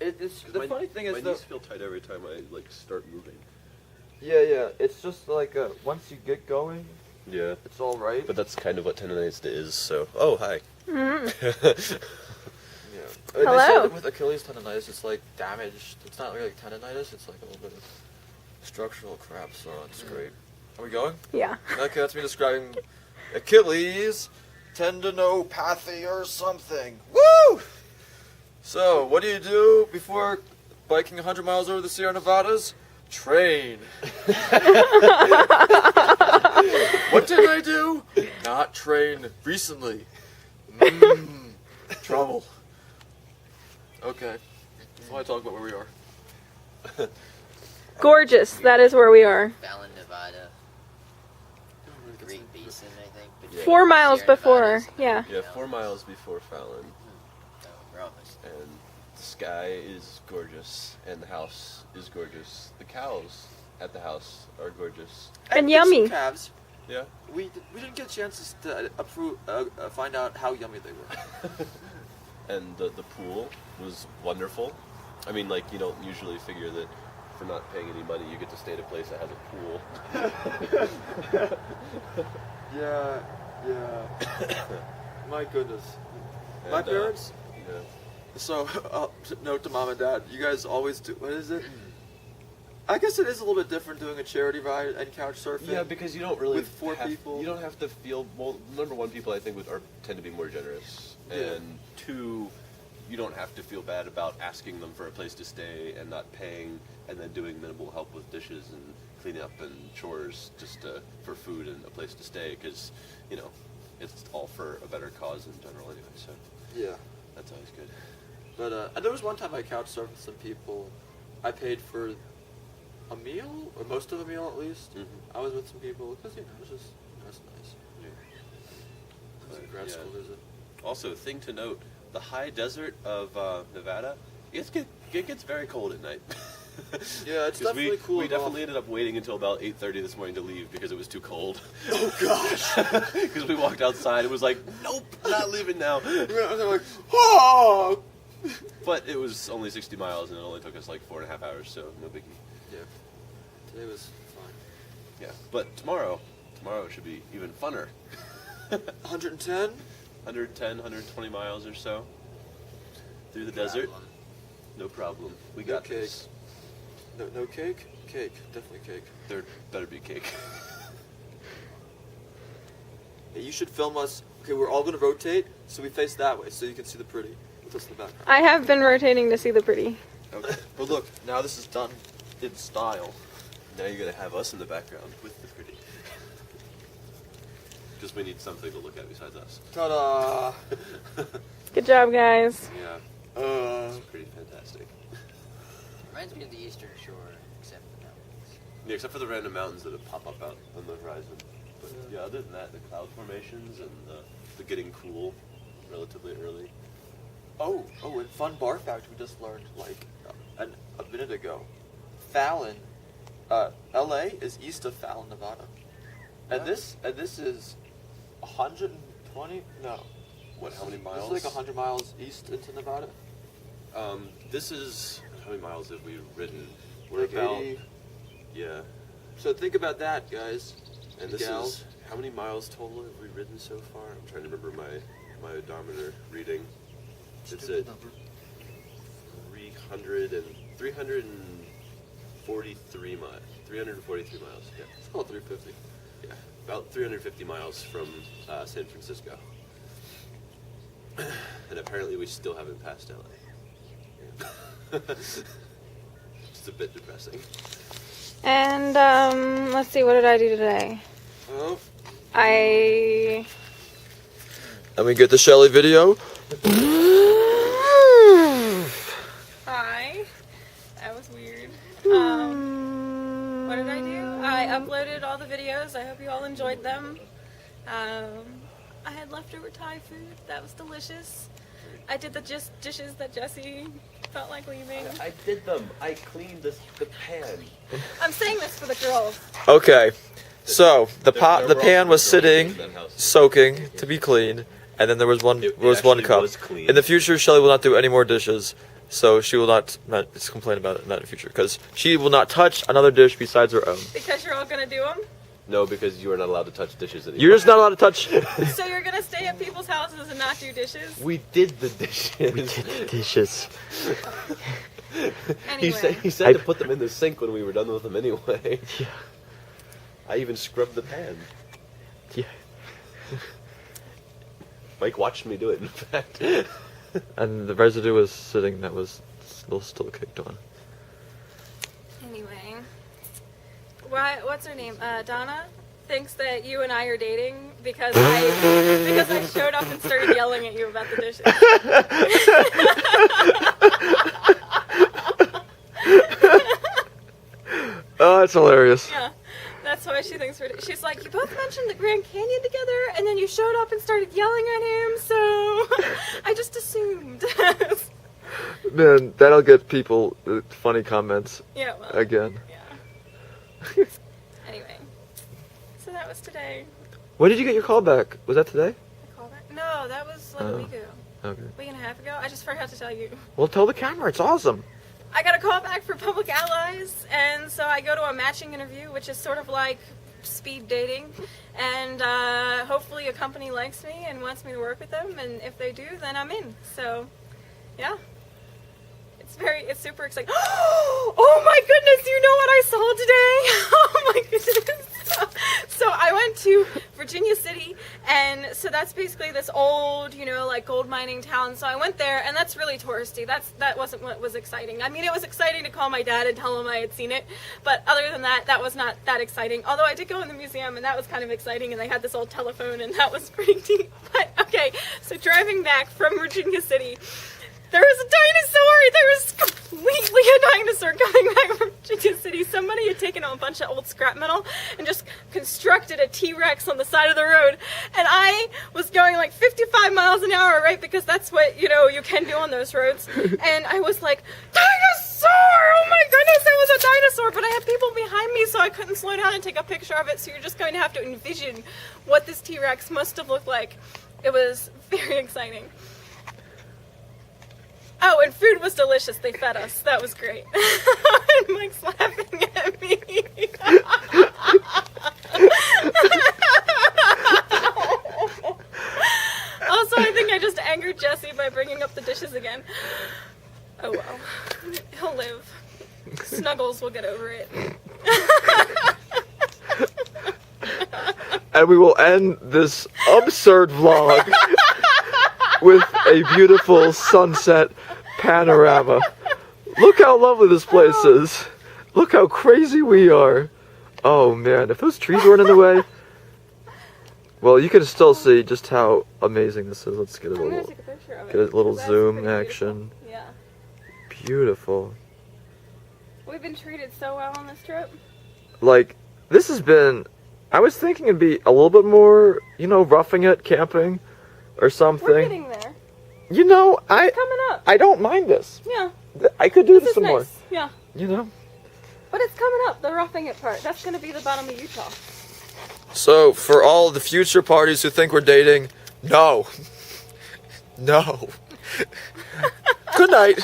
It's the funny thing is my knees feel tight every time I like start moving. Yeah. It's just like once you get going, Yeah. it's all right. But that's kind of what tendonitis is. So, oh hi. Mm. Yeah. They say Hello. that with Achilles tendonitis, it's like damaged. It's not really like tendonitis. It's like a little bit of structural crap. So it's great. Are we going? Yeah. Okay, that's me describing Achilles tendinopathy or something. Woo! So, what do you do before biking 100 miles over the Sierra Nevadas? Train. What did I do? Not train recently. Trouble. Okay. I want to talk about where we are. Gorgeous. That is where we are. Fallon, Nevada. Great Basin, I think. between 4 miles Sierra before. Nevadas and Yeah. Yeah, 4 miles before Fallon, Oh, we're almost. and the sky is gorgeous, and the house is gorgeous. The cows at the house are gorgeous. And there's some yummy. calves. Yeah. We didn't get chances to find out how yummy they were. And the pool was wonderful. I mean, like, you don't usually figure that for not paying any money, you get to stay at a place that has a pool. Yeah. My goodness. My And, parents. Yeah. So, note to mom and dad, you guys always do. What is it? I guess it is a little bit different doing a charity ride and couch surfing. Yeah, because you don't really With 4 people. You don't have to feel. Well, number one, people I think tend to be more generous, Yeah. and 2, you don't have to feel bad about asking them for a place to stay and not paying, and then doing minimal help with dishes and cleaning up and chores just for food and a place to stay, because it's all for a better cause in general anyway. So Yeah. that's always good. But there was one time I couch surfed with some people. I paid for a meal, or most of a meal at least. Mhm. I was with some people because it was just it's nice. Yeah. It was a But, grad yeah. school visit. Also, thing to note: the high desert of Nevada, it gets very cold at night. Yeah, it's 'Cause definitely cool. We definitely ended up waiting until about 8:30 this morning to leave because it was too cold. Oh gosh. Because we walked outside, it was like, nope, not leaving now. I was like, oh. But it was only 60 miles and it only took us like 4.5 hours, so no biggie. Yeah. Today was fine. Yeah, but tomorrow should be even funner. 110. 110, 120 miles or so through the No desert. problem. No problem. We No got cake. this. No cake. Cake. Definitely cake. There better be cake. Hey, you should film us. Okay, we're all gonna rotate so we face that way so you can see the pretty with us in the background. I have been rotating to see the pretty. Okay. But look, now this is done in style. Now you're gonna have us in the background with the pretty. Because we need something to look at besides us. Ta-da! Good job, guys. Yeah, it's pretty fantastic. Reminds me of the Eastern Shore, except the mountains. Yeah, except for the random mountains that pop up out on the horizon. But yeah, other than that, the cloud formations and the getting cool relatively early. Oh, and fun bar fact we just learned like a minute ago. Fallon, LA is east of Fallon, Nevada. And What? this is 120? No. What, how many miles? This is like 100 miles east into Nevada. This is, how many miles have we ridden? We're Like about, 80. yeah. So think about that, guys. And this gals. is, how many miles total have we ridden so far? I'm trying to remember my odometer reading. It's at 343 miles. 343 miles, yeah. It's called 350. Yeah, about 350 miles from San Francisco. And apparently we still haven't passed LA. Yeah. It's a bit depressing. And let's see, what did I do today? Oh. I And we get the Shelly video. Hi. That was weird. What did I do? I uploaded all the videos. I hope you all enjoyed them. I had leftover Thai food. That was delicious. I did the dishes that Jesse felt like leaving. I did them. I cleaned the pan. I'm saying this for the girls. Okay. So the There were pan also was girls sitting, in that house. soaking to be clean, and then there was one It one actually cup. was clean. In the future, Shelly will not do any more dishes. So she will not complain about it in the future, because she will not touch another dish besides her own. Because you're all gonna do them. No, because you are not allowed to touch dishes anymore. You're just not allowed to touch. So you're gonna stay at people's houses and not do dishes. We did the dishes. Dishes. Anyway. He said to put them in the sink when we were done with them anyway. Yeah. I even scrubbed the pan. Yeah. Mike watched me do it, in fact. And the residue was sitting that was still kicked on. Anyway, what's her name? Donna thinks that you and I are dating because I showed up and started yelling at you about the dishes. Oh, that's hilarious. Yeah, that's why she thinks we're. She's like, you both mentioned the Grand Canyon together, and then you showed up and started yelling at him. So I just assumed. Man, that'll get people funny comments Yeah. Well. again. Yeah. Anyway, so that was today. When did you get your call back? Was that today? A callback? No, that was like a Oh. week ago. Okay. Week and a half ago. I just forgot to tell you. Well, tell the camera. It's awesome. I got a call back for Public Allies, and so I go to a matching interview, which is sort of like speed dating, and hopefully a company likes me and wants me to work with them, and if they do, then I'm in. So, yeah. It's super exciting. Oh my goodness, you know what I saw today? Oh my goodness. So I went to Virginia City, and so that's basically this old, like gold mining town. So I went there, and that's really touristy. That wasn't what was exciting. I mean, it was exciting to call my dad and tell him I had seen it, but other than that, that was not that exciting. Although I did go in the museum, and that was kind of exciting, and they had this old telephone, and that was pretty neat. But okay, so driving back from Virginia City, there was a dinosaur! There was completely a dinosaur coming back from Virginia City. Somebody had taken a bunch of old scrap metal and just constructed a T-Rex on the side of the road. And I was going like 55 miles an hour, right? Because that's what, you can do on those roads. And I was like, dinosaur! Oh my goodness, it was a dinosaur! But I had people behind me, so I couldn't slow down and take a picture of it. So you're just going to have to envision what this T-Rex must have looked like. It was very exciting. Oh, and food was delicious. They fed us. That was great. And Mike's laughing at me. Also, I think I just angered Jesse by bringing up the dishes again. Oh well. He'll live. Snuggles will get over it. And we will end this absurd vlog with a beautiful sunset panorama. Look how lovely this place is. Look how crazy we are. Oh man, if those trees weren't in the way. Well, you can still see just how amazing this is. Let's get a I'm gonna little, take a picture of it. get a little That's zoom pretty action. beautiful. Yeah. Beautiful. We've been treated so well on this trip. Like, this has been, I was thinking it'd be a little bit more, roughing it, camping, or something. We're getting there. I Coming up. I don't mind this. Yeah. I could do This this is some nice. Yeah. more. But it's coming up, the roughing it part. That's going to be the bottom of Utah. So, for all the future parties who think we're dating, no. No. Good night.